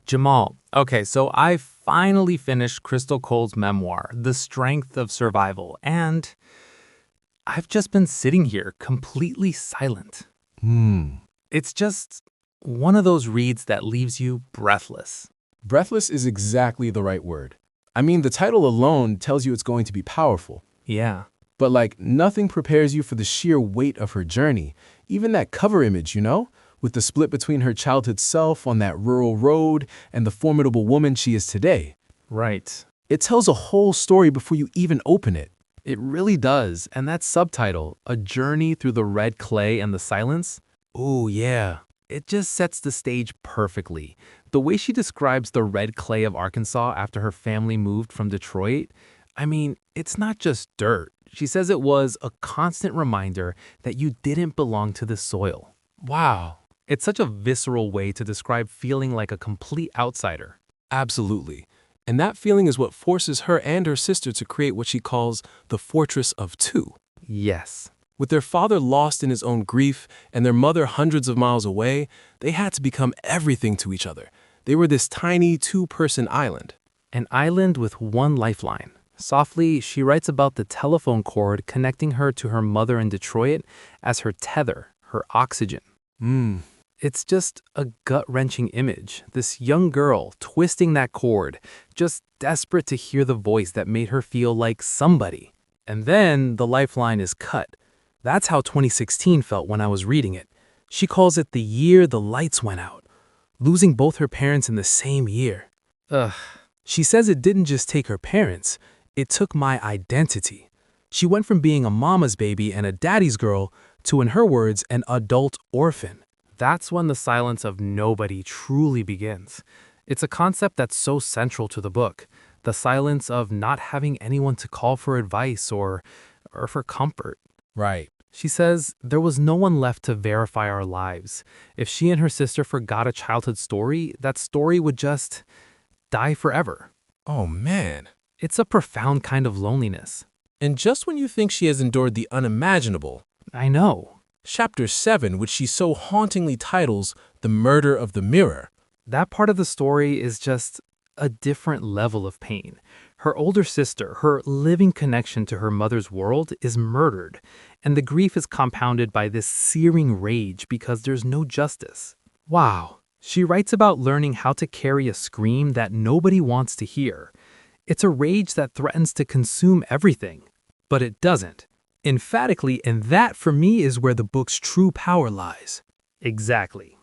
Jamal, okay, so I finally finished Crystal Cole's memoir, The Strength of Survival, and I've just been sitting here completely silent. Hmm. It's just one of those reads that leaves you breathless. Breathless is exactly the right word. I mean, the title alone tells you it's going to be powerful. Yeah, But nothing prepares you for the sheer weight of her journey. Even that cover image, with the split between her childhood self on that rural road and the formidable woman she is today. right. It tells a whole story before you even open it. It really does. And that subtitle, A Journey Through the Red Clay and the Silence, ooh, yeah. It just sets the stage perfectly. The way she describes the red clay of Arkansas after her family moved from Detroit, I mean, it's not just dirt. She says it was a constant reminder that you didn't belong to this soil. Wow. It's such a visceral way to describe feeling like a complete outsider. Absolutely. And that feeling is what forces her and her sister to create what she calls the Fortress of Two. Yes. With their father lost in his own grief and their mother hundreds of miles away, they had to become everything to each other. They were this tiny two-person island. An island with one lifeline. Softly, she writes about the telephone cord connecting her to her mother in Detroit as her tether, her oxygen. It's just a gut-wrenching image. This young girl twisting that cord, just desperate to hear the voice that made her feel like somebody. And then the lifeline is cut. That's how 2016 felt when I was reading it. She calls it the year the lights went out, losing both her parents in the same year. Ugh. She says it didn't just take her parents, it took my identity. She went from being a mama's baby and a daddy's girl to, in her words, an adult orphan. That's when the silence of nobody truly begins. It's a concept that's so central to the book, the silence of not having anyone to call for advice or for comfort. Right. She says there was no one left to verify our lives. If she and her sister forgot a childhood story, that story would just die forever. Oh, man. It's a profound kind of loneliness. And just when you think she has endured the unimaginable, I know. Chapter 7, which she so hauntingly titles The Murder of the Mirror. That part of the story is just a different level of pain. Her older sister, her living connection to her mother's world, is murdered, and the grief is compounded by this searing rage because there's no justice. Wow. She writes about learning how to carry a scream that nobody wants to hear. It's a rage that threatens to consume everything, but it doesn't. Emphatically, and that for me is where the book's true power lies. Exactly.